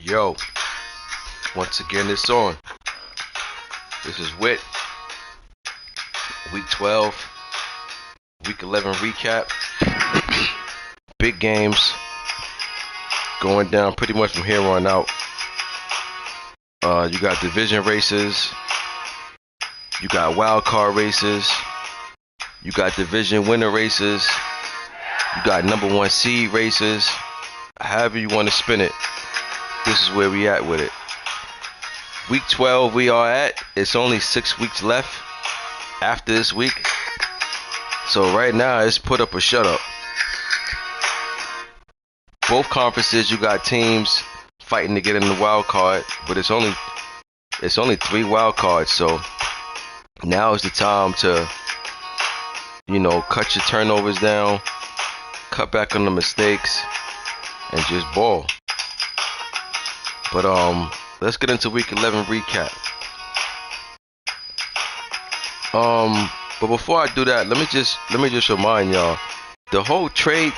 Yo, once again it's on. This is WIT, Week 12, Week 11 recap. Big games going down pretty much from here on out. You got division races, you got wild card races, you got division winner races, you got number one seed races. However you want to spin it, this is where we at with it. Week 12 we are at. It's only 6 weeks left after this week. So right now it's put up or shut up. Both conferences you got teams fighting to get in the wild card, but it's only 3 wild cards. So now is the time to, cut your turnovers down, cut back on the mistakes, and just ball. But let's get into Week 11 recap. But before I do that, let me just remind y'all, the whole trading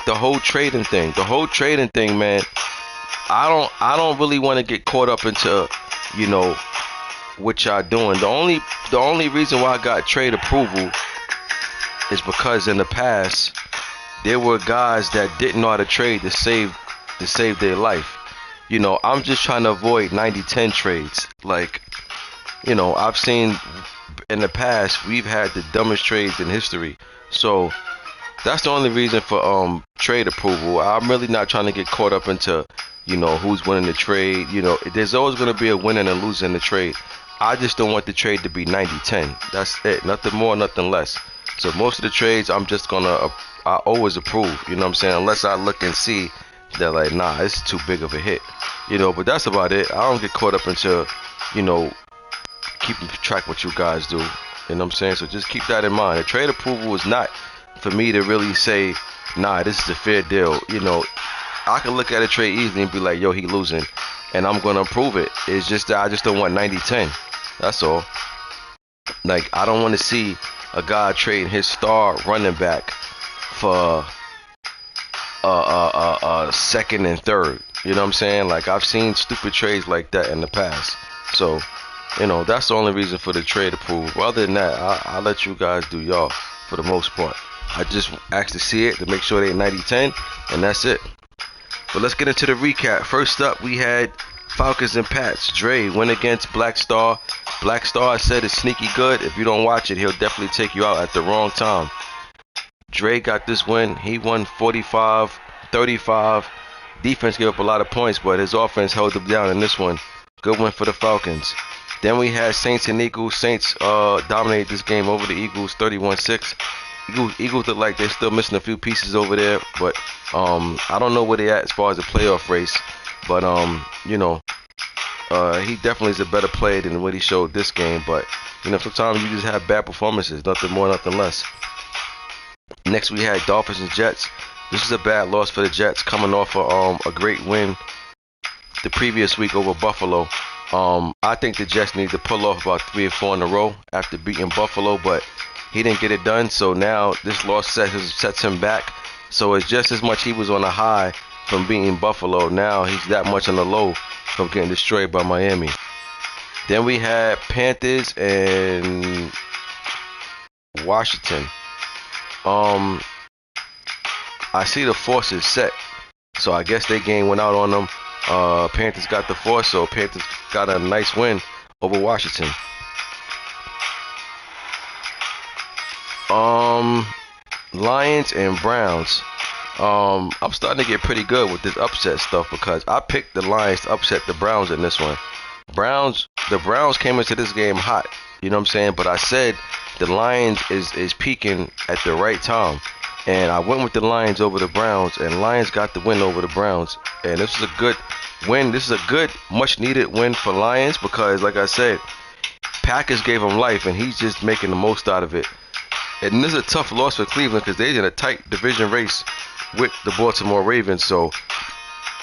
thing, man. I don't really want to get caught up into, what y'all doing. The only reason why I got trade approval is because in the past there were guys that didn't know how to trade to save their life. I'm just trying to avoid 90-10 trades. Like, I've seen in the past we've had the dumbest trades in history. So that's the only reason for trade approval. I'm really not trying to get caught up into, who's winning the trade. There's always going to be a winner and a loser in the trade. I just don't want the trade to be 90-10. That's it. Nothing more, nothing less. So most of the trades I'm just I always approve. You know what I'm saying? Unless I look and see that, like, nah, it's too big of a hit. But that's about it. I don't get caught up into, keeping track what you guys do. You know what I'm saying? So just keep that in mind. The trade approval is not for me to really say, nah, this is a fair deal. I can look at a trade easily and be like, yo, he losing, and I'm gonna approve it. It's just that I just don't want 90-10. That's all. Like, I don't want to see a guy trading his star running back for second and third. You know what I'm saying? Like, I've seen stupid trades like that in the past. So, that's the only reason for the trade approval. Other than that, I'll let you guys do y'all for the most part. I just asked to see it to make sure they 90-10, and that's it. But let's get into the recap. First up, we had Falcons and Pats. Dre went against Black Star. Black Star said it's sneaky good. If you don't watch it, he'll definitely take you out at the wrong time. Dre got this win. He won 45-35. Defense gave up a lot of points, but his offense held them down in this one. Good win for the Falcons. Then we had Saints and Eagles. Saints dominated this game over the Eagles 31-6. Eagles look like they're still missing a few pieces over there, but I don't know where they at as far as the playoff race. But he definitely is a better player than what he showed this game. But sometimes you just have bad performances, nothing more, nothing less. Next we had Dolphins and Jets. This is a bad loss for the Jets, coming off a great win the previous week over Buffalo. I think the Jets need to pull off about 3 or 4 in a row after beating Buffalo, but he didn't get it done. So now this loss sets him back. So it's just as much he was on a high from beating Buffalo. Now he's that much on the low from getting destroyed by Miami. Then we had Panthers and Washington. I see the force is set, so I guess their game went out on them. Panthers got the force, so Panthers got a nice win over Washington. Lions and Browns. I'm starting to get pretty good with this upset stuff because I picked the Lions to upset the Browns in this one. The Browns came into this game hot, you know what I'm saying? But I said the Lions is peaking at the right time. And I went with the Lions over the Browns, and Lions got the win over the Browns. And this is a good win. This is a good, much-needed win for Lions because, like I said, Packers gave him life, and he's just making the most out of it. And this is a tough loss for Cleveland because they're in a tight division race with the Baltimore Ravens. So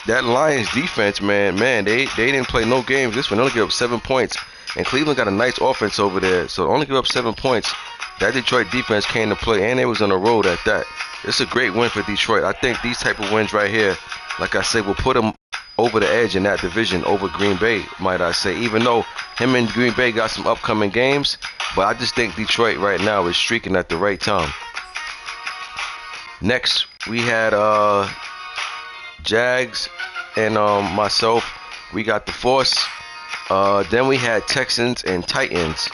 that Lions defense, man, they didn't play no games. This one they only gave up 7 points, and Cleveland got a nice offense over there, so only give up 7 points. That Detroit defense came to play, and they was on the road at that. It's a great win for Detroit. I think these type of wins right here, like I said, will put them over the edge in that division over Green Bay, might I say. Even though him and Green Bay got some upcoming games, but I just think Detroit right now is streaking at the right time. Next, we had Jags and myself. We got the Force. Then we had Texans and Titans.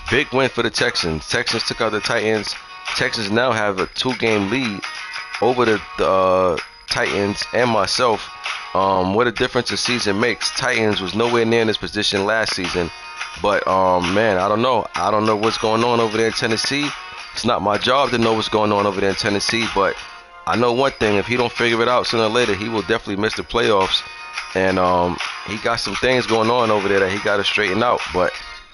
Big win for the Texans. Texans took out the Titans. Texans now have a 2-game lead over the Titans and myself. What a difference a season makes. Titans was nowhere near in this position last season. But, man, I don't know. I don't know what's going on over there in Tennessee. It's not my job to know what's going on over there in Tennessee. But I know one thing. If he don't figure it out sooner or later, he will definitely miss the playoffs. And he got some things going on over there that he got to straighten out. But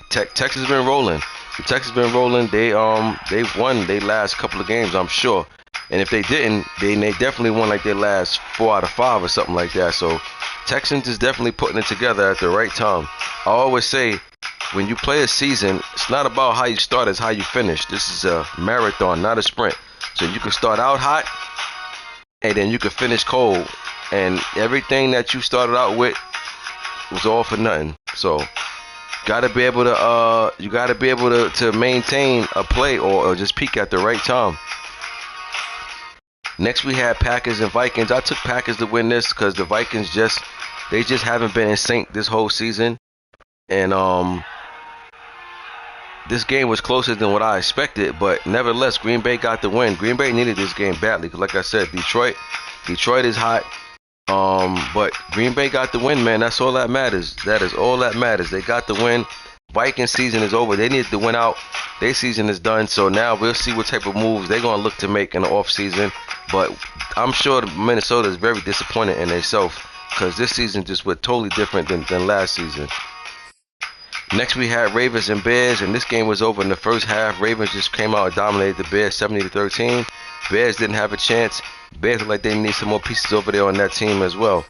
Texas been rolling. The Texas been rolling. They won their last couple of games, I'm sure. And if they didn't, they definitely won like their last 4 out of 5 or something like that. So Texans is definitely putting it together at the right time. I always say, when you play a season, it's not about how you start, it's how you finish. This is a marathon, not a sprint. So you can start out hot, and then you can finish cold. And everything that you started out with was all for nothing. So gotta be able to maintain a play or just peak at the right time. Next we had Packers and Vikings. I took Packers to win this because the Vikings just haven't been in sync this whole season. And this game was closer than what I expected, but nevertheless, Green Bay got the win. Green Bay needed this game badly because, like I said, Detroit is hot. But Green Bay got the win, man. That's all that matters. That is all that matters. They got the win. Vikings season is over. They needed to win out. Their season is done. So now we'll see what type of moves they're going to look to make in the offseason. But I'm sure Minnesota is very disappointed in themselves because this season just was totally different than last season. Next we had Ravens and Bears, and this game was over in the first half. Ravens just came out and dominated the Bears 70-13. Bears didn't have a chance. Bears look like they need some more pieces over there on that team as well.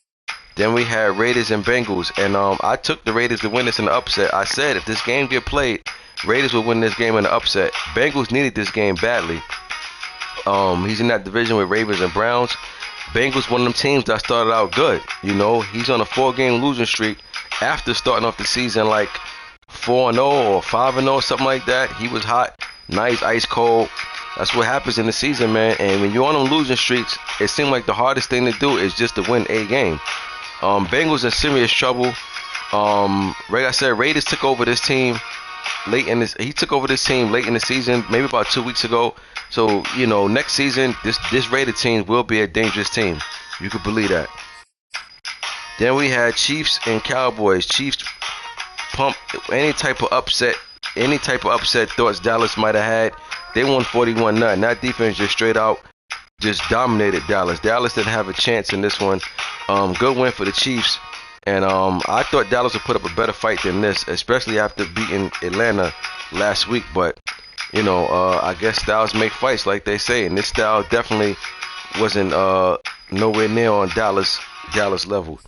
Then we had Raiders and Bengals, and I took the Raiders to win this in the upset. I said if this game get played, Raiders will win this game in the upset. Bengals needed this game badly. He's in that division with Ravens and Browns. Bengals one of them teams that started out good. You know, he's on a 4-game losing streak after starting off the season like 4-0 or 5-0, something like that. He was hot, nice, ice cold. That's what happens in the season, man. And when you're on them losing streaks, it seems like the hardest thing to do is just to win a game. Bengals in serious trouble. Like I said, Raiders took over this team late in this. He took over this team late in the season, maybe about 2 weeks ago. So you know, next season, this Raider team will be a dangerous team. You could believe that. Then we had Chiefs and Cowboys. Chiefs pump any type of upset thoughts Dallas might have had. They won 41-0. That defense just straight out just dominated Dallas. Dallas didn't have a chance in this one. Good win for the Chiefs. And I thought Dallas would put up a better fight than this, especially after beating Atlanta last week. But, you know, I guess styles make fights, like they say. And this style definitely wasn't nowhere near on Dallas level.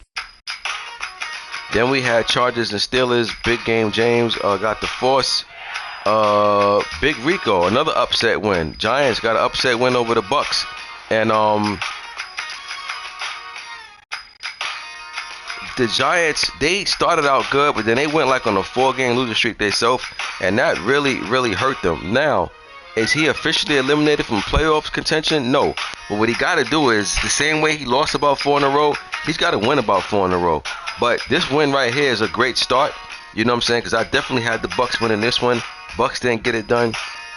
Then we had Chargers and Steelers. Big game. James got the force. Big Rico, another upset win. Giants got an upset win over the Bucks. And the Giants, they started out good, but then they went like on a 4-game losing streak themselves, and that really, really hurt them. Now, is he officially eliminated from playoffs contention? No. But what he got to do is, the same way he lost about 4 in a row, he's got to win about 4 in a row. But this win right here is a great start. You know what I'm saying? Because I definitely had the Bucks winning this one. Bucks didn't get it done.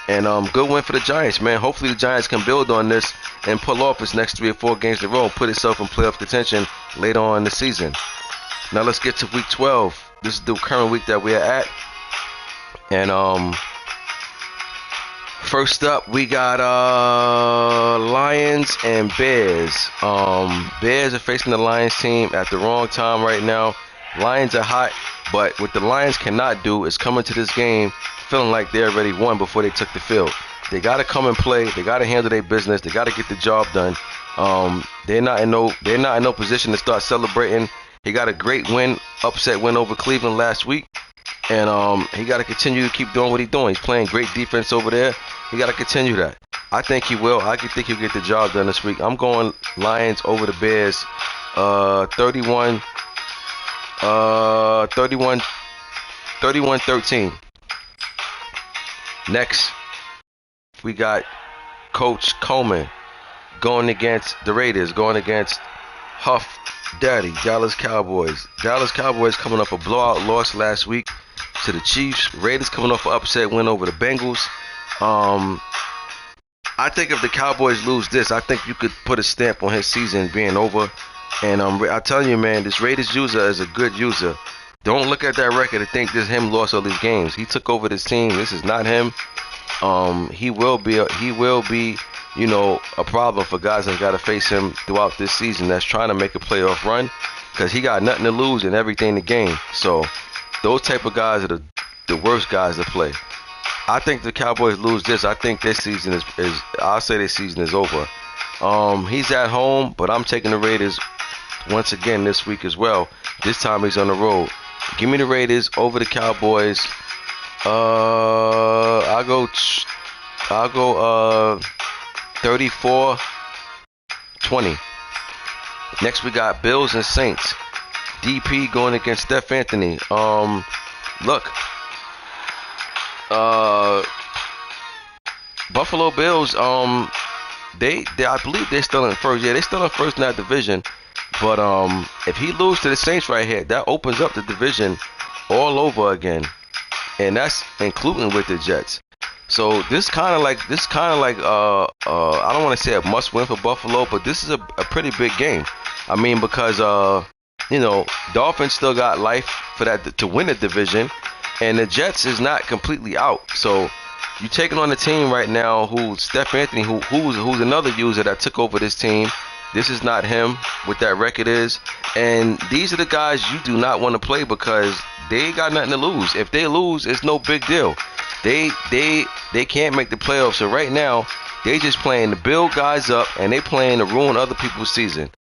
And good win for the Giants, man. Hopefully the Giants can build on this and pull off its next 3 or 4 games in a row and put itself in playoff contention later on in the season. Now let's get to week 12. This is the current week that we're at. And first up, we got Lions and Bears. Bears are facing the Lions team at the wrong time right now. Lions are hot, but what the Lions cannot do is come into this game feeling like they already won before they took the field. They got to come and play. They got to handle their business. They got to get the job done. They're not in no position to start celebrating. He got a great win, upset win over Cleveland last week, and he got to continue to keep doing what he's doing. He's playing great defense over there. He got to continue that. I think he will. I think he'll get the job done this week. I'm going Lions over the Bears, 31, 13. Next, we got Coach Coleman going against the Raiders, going against Huff Daddy, Dallas Cowboys. Dallas Cowboys coming off a blowout loss last week to the Chiefs. Raiders coming off an upset win over the Bengals. I think if the Cowboys lose this, I think you could put a stamp on his season being over. And I tell you, man, this Raiders user is a good user. Don't look at that record and think this him lost all these games. He took over this team. This is not him. He will be, you know, a problem for guys that got to face him throughout this season that's trying to make a playoff run, because he got nothing to lose and everything to gain. So those type of guys are the worst guys to play. I think the Cowboys lose this. I think this season is I'll say this season is over. He's at home, but I'm taking the Raiders once again this week as well. This time he's on the road. Give me the Raiders over the Cowboys. I'll go 34-20. Next we got Bills and Saints. DP going against Steph Anthony. Look. Buffalo Bills, they I believe they're still in first. Yeah, they're still in first in that division. But if he loses to the Saints right here, that opens up the division all over again, and that's including with the Jets. So this kind of like I don't want to say a must win for Buffalo, but this is a pretty big game. I mean, because you know, Dolphins still got life for that to win the division, and the Jets is not completely out. So you taking on a team right now who's Steph Anthony, who's another user that took over this team. This is not him, what that record is. And these are the guys you do not want to play because they ain't got nothing to lose. If they lose, it's no big deal. They can't make the playoffs. So right now, they just playing to build guys up, and they playing to ruin other people's season.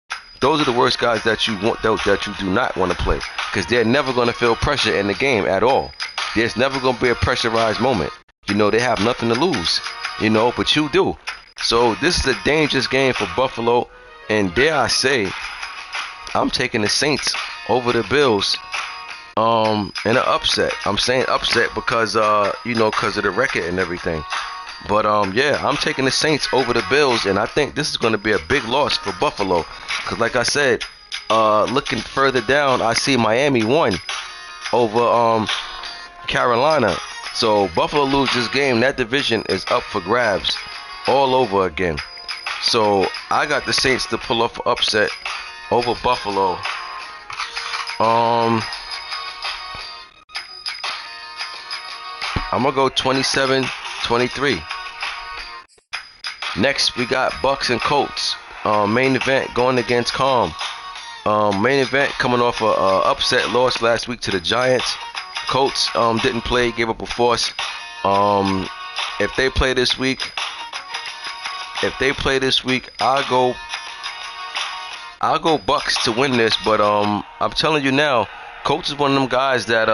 Those are the worst guys that you do not want to play, because they're never going to feel pressure in the game at all. There's never going to be a pressurized moment. You know, they have nothing to lose, you know, but you do. So this is a dangerous game for Buffalo. And dare I say, I'm taking the Saints over the Bills in an upset. I'm saying upset because, you know, because of the record and everything. But, yeah, I'm taking the Saints over the Bills. And I think this is going to be a big loss for Buffalo. Because, like I said, looking further down, I see Miami won over Carolina. So Buffalo lose this game. That division is up for grabs all over again. So I got the Saints to pull off an upset over Buffalo. I'm gonna go 27-23. Next we got Bucks and Colts. Main event going against Calm. Main event coming off a upset loss last week to the Giants. Colts didn't play, gave up a force. If they play this week, I'll go Bucks to win this. But I'm telling you now, Colts is one of them guys that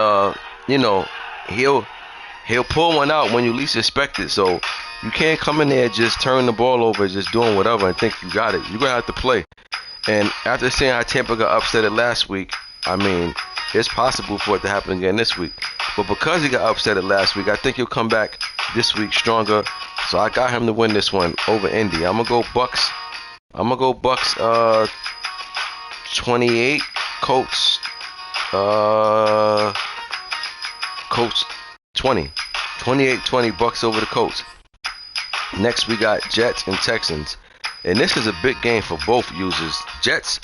you know, he'll pull one out when you least expect it. So you can't come in there just turn the ball over, just doing whatever and think you got it. You're gonna have to play. And after seeing how Tampa got upset last week, I mean, it's possible for it to happen again this week. But because he got upset last week, I think he'll come back this week stronger. So I got him to win this one over Indy. I'm gonna go Bucks 28, Colts 20. 28-20 Bucks over the Colts. Next we got Jets and Texans. And this is a big game for both users. Jets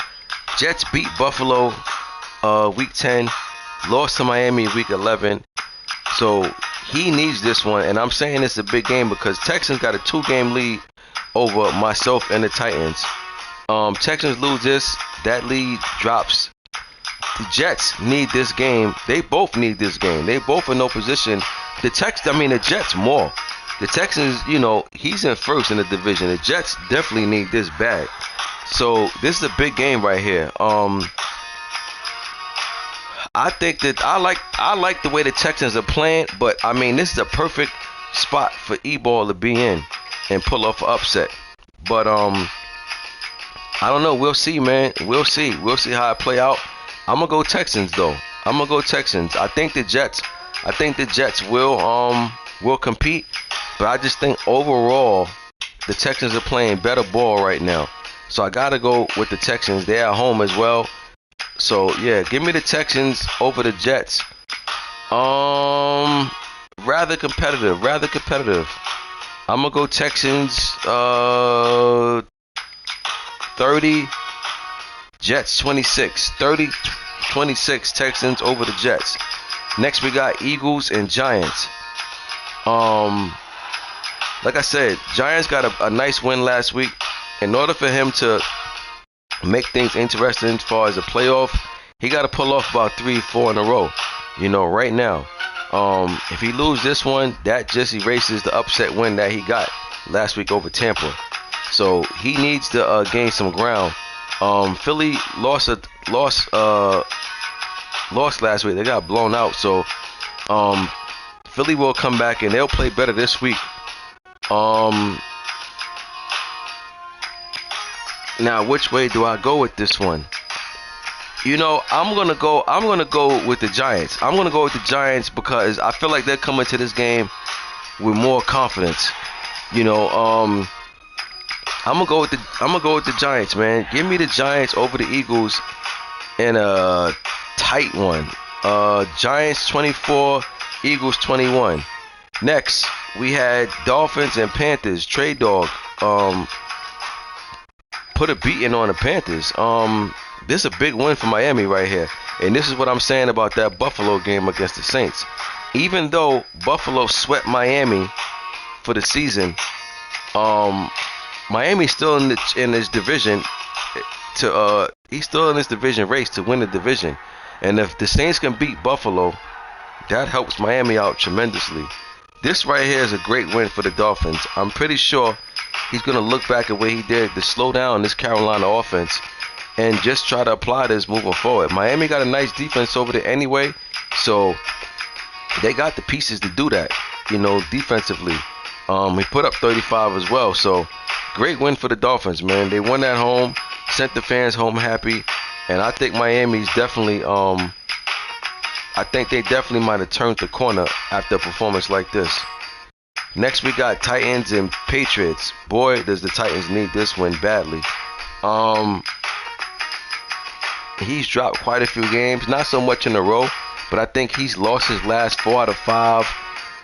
beat Buffalo week 10, lost to Miami week 11. So he needs this one, and I'm saying it's a big game because Texans got a 2-game lead over myself and the Titans. Texans lose this, that lead drops. The Jets need this game. They both need this game. They both in no position. The Jets more. The Texans, you know, he's in first in the division. The Jets definitely need this bag. So this is a big game right here. I think that I like the way the Texans are playing, but I mean this is a perfect spot for E-ball to be in and pull off an upset. But I don't know. We'll see, man. We'll see. We'll see how it play out. I'm gonna go Texans though. I'm gonna go Texans. I think the Jets will compete, but I just think overall the Texans are playing better ball right now. So I gotta go with the Texans. They're at home as well. So yeah, give me the Texans over the Jets. Rather competitive. Rather competitive. I'm gonna go Texans 30, Jets 26. 30-26 Texans over the Jets. Next we got Eagles and Giants. Like I said, Giants got a nice win last week. In order for him to make things interesting as far as a playoff, he got to pull off about 3-4 in a row. You know, right now. If he loses this one, that just erases the upset win that he got last week over Tampa. So he needs to gain some ground. Philly lost last week. They got blown out. So Philly will come back and they'll play better this week. Now, which way do I go with this one? You know, I'm gonna go with the Giants. I'm gonna go with the Giants because I feel like they're coming to this game with more confidence. You know, I'm gonna go with the Giants, man. Give me the Giants over the Eagles in a tight one. Giants 24, Eagles 21. Next, we had Dolphins and Panthers. Trade Dog put a beating on the Panthers. This is a big win for Miami right here. And this is what I'm saying about that Buffalo game against the Saints. Even though Buffalo swept Miami for the season, Miami's still in this division he's still in this division race to win the division. And if the Saints can beat Buffalo, that helps Miami out tremendously. This right here is a great win for the Dolphins. I'm pretty sure he's going to look back at what he did to slow down this Carolina offense and just try to apply this moving forward. Miami got a nice defense over there anyway, so they got the pieces to do that, you know, defensively. He put up 35 as well, so great win for the Dolphins, man. They won at home, sent the fans home happy, and I think Miami's definitely, I think they definitely might have turned the corner after a performance like this. Next, we got Titans and Patriots. Boy, does the Titans need this win badly. He's dropped quite a few games, not so much in a row, but I think he's lost his last 4 out of 5.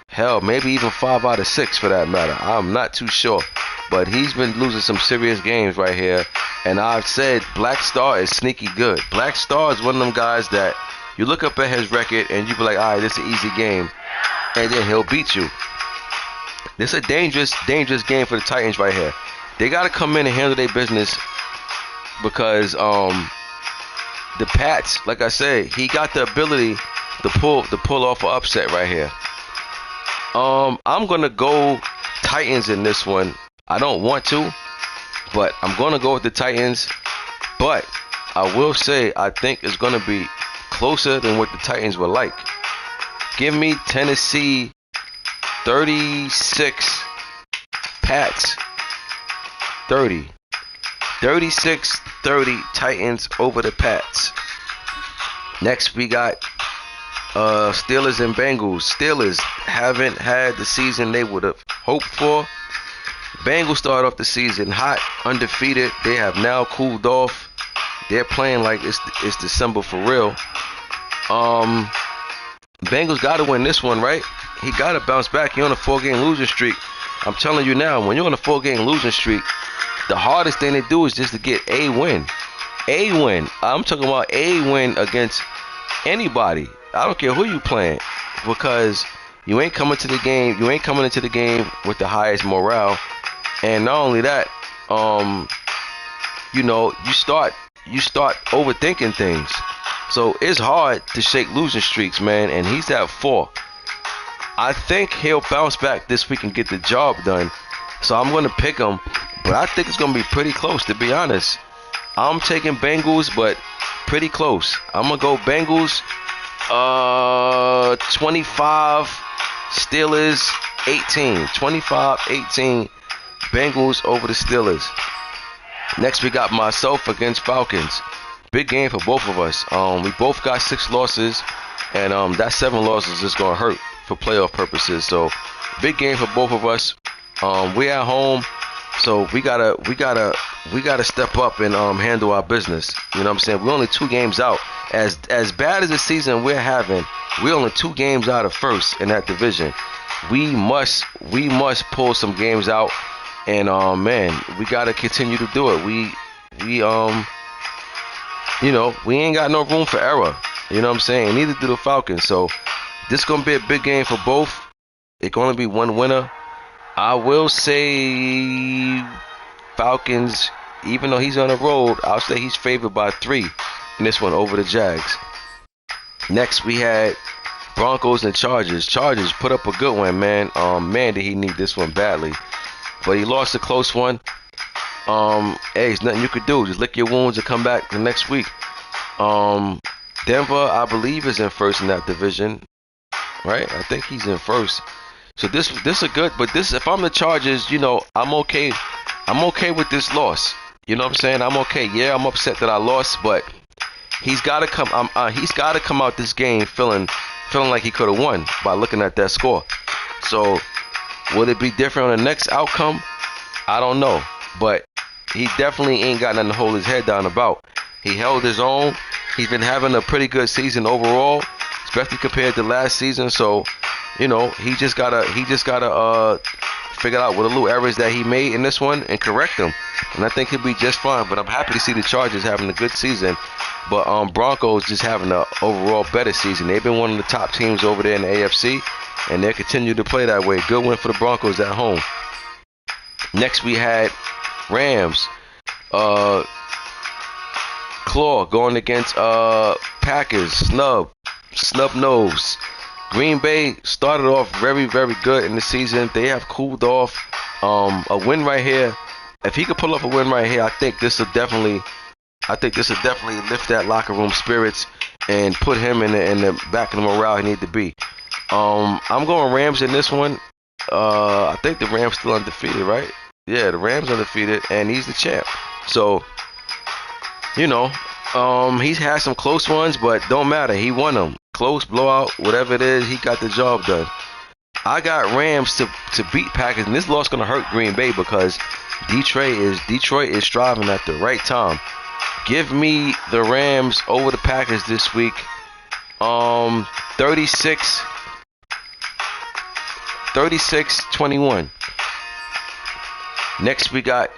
Hell, maybe even 5 out of 6 for that matter. I'm not too sure, but he's been losing some serious games right here. And I've said Black Star is sneaky good. Black Star is one of them guys that you look up at his record and you be like, all right, this is an easy game, and then he'll beat you. This is a dangerous game for the Titans right here. They got to come in and handle their business because the Pats, like I said, he got the ability to pull off an upset right here. I'm gonna go Titans in this one. I don't want to, but I'm gonna go with the Titans. But I will say I think it's gonna be closer than what the Titans would like. Give me Tennessee 36, Pats 30. 36-30 Titans over the Pats. Next we got Steelers and Bengals. Steelers haven't had the season they would have hoped for. Bengals started off the season hot, undefeated. They have now cooled off. They're playing like it's December for real. Bengals got to win this one, right? He got to bounce back. He's on a 4-game losing streak. I'm telling you now, when you're on a 4-game losing streak, the hardest thing to do is just to get a win. A win. I'm talking about a win against anybody. I don't care who you playing, because you ain't coming to the game. You ain't coming into the game with the highest morale. And not only that, you know, you start overthinking things. So it's hard to shake losing streaks, man. And he's at 4. I think he'll bounce back this week and get the job done. So I'm going to pick him. But I think it's going to be pretty close, to be honest. I'm taking Bengals, but pretty close. I'm gonna go Bengals 25, Steelers 18. 25-18, Bengals over the Steelers. Next, we got myself against Falcons. Big game for both of us. We both got 6 losses, and that 7 losses is gonna hurt for playoff purposes. So, big game for both of us. We at home, so we gotta step up and handle our business. You know what I'm saying? We're only 2 games out. As bad as the season we're having, we're only 2 games out of first in that division. We must pull some games out, and man, we gotta continue to do it. We ain't got no room for error. You know what I'm saying? Neither do the Falcons. So this gonna be a big game for both. It's gonna be one winner. I will say Falcons, even though he's on the road, I'll say he's favored by 3 in this one over the Jags. Next, we had Broncos and Chargers. Chargers put up a good one, man. Man, did he need this one badly. But he lost a close one. Hey, there's nothing you could do. Just lick your wounds and come back the next week. Denver, I believe, is in first in that division. Right? I think he's in first. So this is good, but this, if I'm the Chargers, I'm okay. I'm okay with this loss. You know what I'm saying? I'm okay. Yeah, I'm upset that I lost, but he's got to come. He's got to come out this game feeling like he could have won by looking at that score. So, will it be different on the next outcome? I don't know, but he definitely ain't got nothing to hold his head down about. He held his own. He's been having a pretty good season overall, especially compared to last season. So, he just gotta figure out what the little errors that he made in this one and correct them. And I think he'll be just fine. But I'm happy to see the Chargers having a good season. But Broncos just having an overall better season. They've been one of the top teams over there in the AFC, and they continue to play that way. Good win for the Broncos at home. Next, we had Rams. Claw going against Packers. Snub nose. Green Bay started off very, very good in the season. They have cooled off. A win right here. If he could pull off a win right here, I think this will definitely lift that locker room spirits and put him in the back of the morale he need to be. I'm going Rams in this one. I think the Rams still undefeated, right? Yeah, the Rams undefeated, and he's the champ. So, he's had some close ones, but don't matter. He won them. Close, blowout, whatever it is, he got the job done. I got Rams to beat Packers, and this loss going to hurt Green Bay because Detroit is striving at the right time. Give me the Rams over the Packers this week. 36-21. Next, we got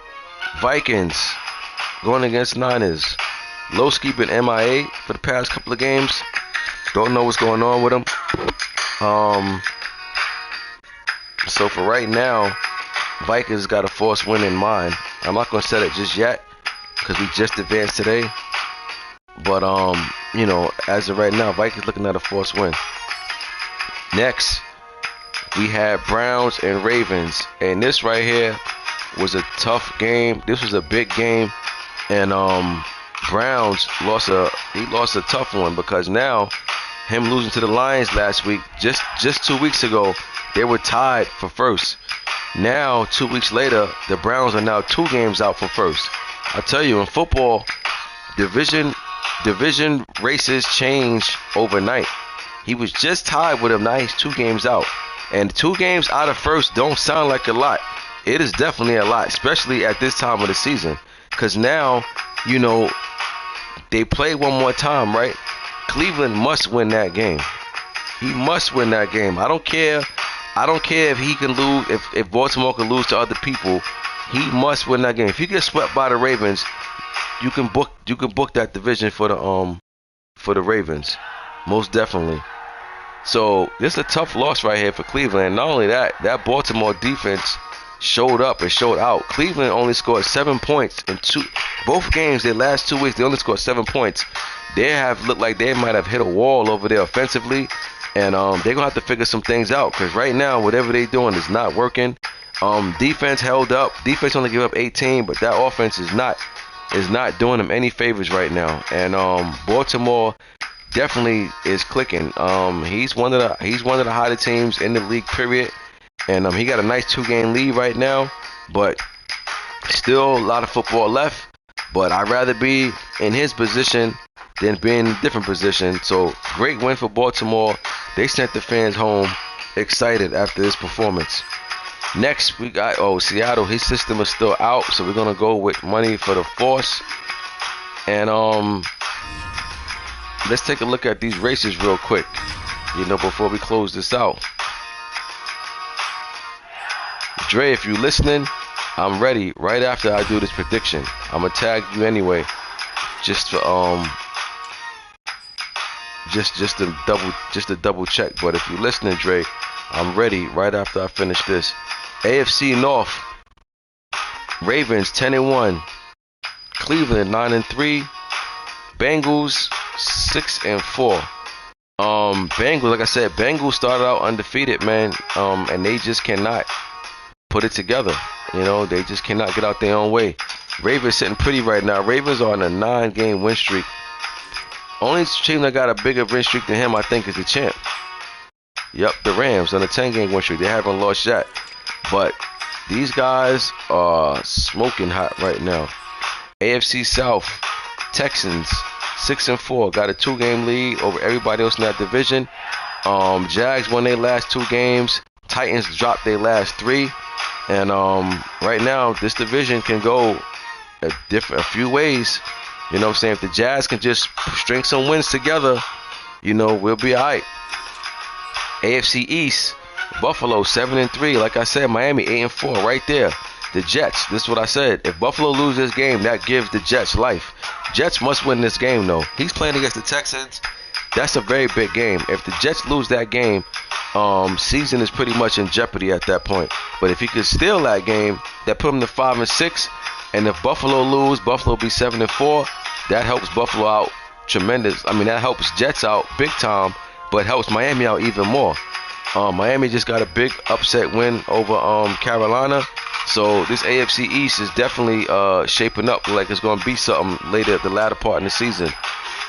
Vikings going against Niners. Lowski been MIA for the past couple of games. Don't know what's going on with him. So for right now, Vikings got a forced win in mind. I'm not going to set it just yet because we just advanced today. But, as of right now, Vikings looking at a forced win. Next, we had Browns and Ravens. And this right here was a tough game. This was a big game. And Browns lost a tough one because now him losing to the Lions last week, just 2 weeks ago, they were tied for first. Now, 2 weeks later, the Browns are now 2 games out from first. I tell you, in football, division races change overnight. He was just tied with him. Now he's 2 games out. And 2 games out of first don't sound like a lot. It is definitely a lot, especially at this time of the season. Because now, they play one more time, right? Cleveland must win that game. He must win that game. I don't care if he can lose, if Baltimore can lose to other people. He must win that game. If you get swept by the Ravens, you can book that division for the Ravens. Most definitely. So this is a tough loss right here for Cleveland. And not only that Baltimore defense showed up and showed out. Cleveland only scored 7 points in both games. Their last 2 weeks, they only scored 7 points. They have looked like they might have hit a wall over there offensively, and they're gonna have to figure some things out because right now, whatever they're doing is not working. Defense held up. Defense only gave up 18, but that offense is not is not doing them any favors right now. And Baltimore definitely is clicking. He's one of the hotter teams in the league, period. And he got a nice 2-game lead right now, but still a lot of football left. But I'd rather be in his position than be in a different position. So great win for Baltimore. They sent the fans home excited after this performance. Next we got Seattle. His system is still out, so we're gonna go with money for the force. And let's take a look at these races real quick, before we close this out. Dre, if you listening, I'm ready right after I do this prediction. I'm gonna tag you anyway, just for just to double check. But if you listening, Dre, I'm ready right after I finish this. AFC North, Ravens 10-1, Cleveland 9-3, Bengals 6-4. Bengals, like I said, Bengals started out undefeated, man, and they just cannot put it together. They just cannot get out their own way. Ravens sitting pretty right now. Ravens are on a 9-game win streak. Only team that got a bigger win streak than him, I think, is the champ. Yep, the Rams on a 10-game win streak. They haven't lost yet. But these guys are smoking hot right now. AFC South, Texans 6-4, got a 2-game lead over everybody else in that division. Jags won their last 2 games. Titans dropped their last 3. And right now, this division can go a few ways. You know what I'm saying? If the Jazz can just string some wins together, we'll be all right. AFC East, Buffalo 7-3. Like I said, Miami 8-4 right there. The Jets, this is what I said. If Buffalo loses this game, that gives the Jets life. Jets must win this game, though. He's playing against the Texans. That's a very big game. If the Jets lose that game, season is pretty much in jeopardy at that point. But if he could steal that game, that put him to 5-6. And if Buffalo lose, Buffalo be 7-4. That helps Buffalo out tremendous. I mean, that helps Jets out big time, but helps Miami out even more. Miami just got a big upset win over Carolina. So this AFC East is definitely shaping up like it's going to be something later at the latter part in the season.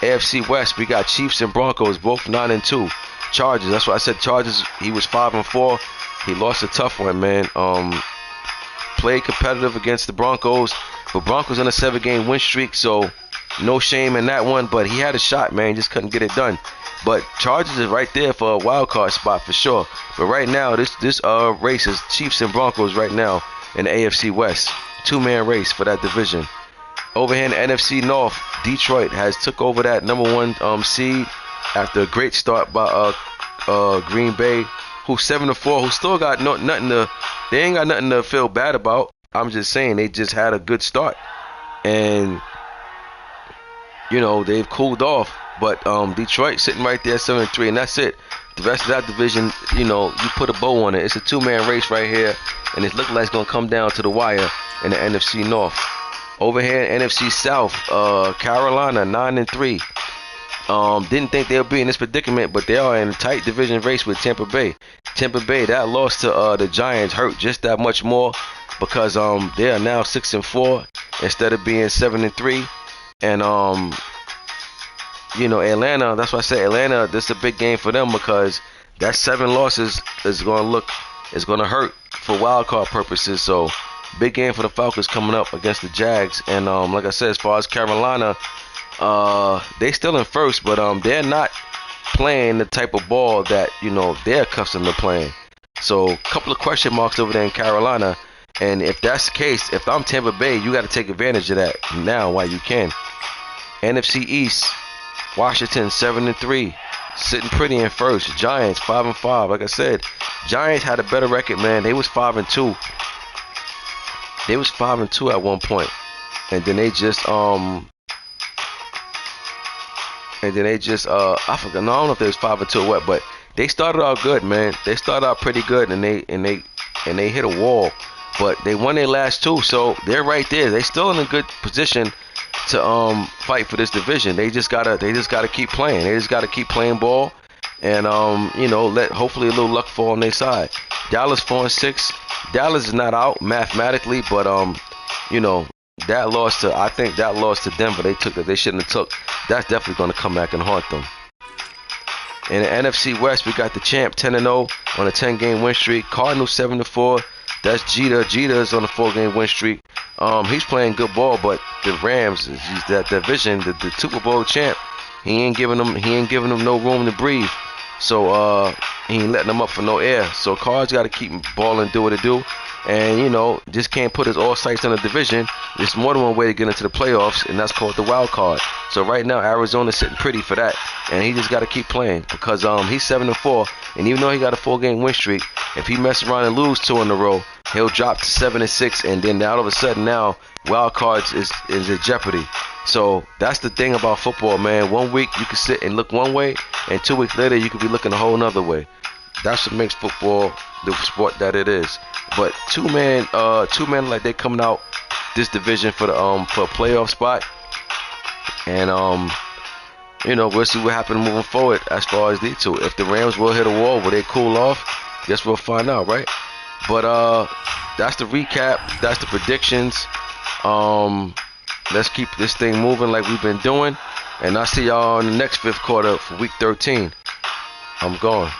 AFC West, we got Chiefs and Broncos, both 9-2. Chargers, that's why I said Chargers, he was 5-4. He lost a tough one, man. Played competitive against the Broncos, but Broncos on a 7-game win streak, so no shame in that one. But he had a shot, man, he just couldn't get it done. But Chargers is right there for a wild card spot for sure. But right now, this race is Chiefs and Broncos right now in the AFC West. 2-man race for that division. Over here in the NFC North, Detroit has took over that #1 seed after a great start by Green Bay, who's 7-4, who still got nothing to. They ain't got nothing to feel bad about. I'm just saying they just had a good start, and they've cooled off. But Detroit sitting right there 7-3, and that's it. The rest of that division, you put a bow on it. It's a 2-man race right here, and it looks like it's gonna come down to the wire in the NFC North. Over here in NFC South, Carolina 9-3. Didn't think they'll be in this predicament, but they are in a tight division race with Tampa Bay. Tampa Bay, that loss to the Giants hurt just that much more because they are now 6-4 instead of being 7-3. And Atlanta, that's why I say Atlanta, this is a big game for them because that 7 losses is gonna hurt for wild card purposes. So big game for the Falcons coming up against the Jags. And like I said, as far as Carolina, they still in first, but they're not playing the type of ball that they're accustomed to playing. So a couple of question marks over there in Carolina. And if that's the case, if I'm Tampa Bay, you got to take advantage of that now while you can. NFC East, Washington 7-3, sitting pretty in first. Giants 5-5. Like I said, Giants had a better record, man. They was 5-2. They was 5-2 at one point, and then they just I forgot. No, I don't know if they was 5-2 or what, but they started out good, man. They started out pretty good, and they hit a wall, but they won their last 2, so they're right there. They still in a good position to fight for this division. They just gotta keep playing. They just gotta keep playing ball, and let hopefully a little luck fall on their side. Dallas 4-6. Dallas is not out mathematically, but that loss to, I think that loss to Denver, they took that they shouldn't have took. That's definitely going to come back and haunt them. In the NFC West, we got the champ 10-0 on a 10-game win streak. Cardinals 7-4. That's Jeter. Jeter is on a 4-game win streak. He's playing good ball, but the Rams, that division, the Super Bowl champ, he ain't giving them no room to breathe. So he ain't letting them up for no air. So Cards got to keep balling, do what it do. And, you know, just can't put his all sights on the division. There's more than one way to get into the playoffs, and that's called the wild card. So right now, Arizona's sitting pretty for that. And he just got to keep playing because he's 7-4. And even though he got a 4-game win streak, if he mess around and lose 2 in a row, he'll drop to 7-6. And then all of a sudden now, wild cards is in jeopardy. So that's the thing about football, man. 1 week you can sit and look one way, and 2 weeks later you could be looking a whole nother way. That's what makes football the sport that it is. But two men like they coming out this division for the for a playoff spot, and you know, we'll see what happens moving forward as far as these two. If the Rams will hit a wall, will they cool off? Guess we'll find out, right? But that's the recap. That's the predictions. Let's keep this thing moving like we've been doing, and I'll see y'all in the next 5th quarter for week 13. I'm gone.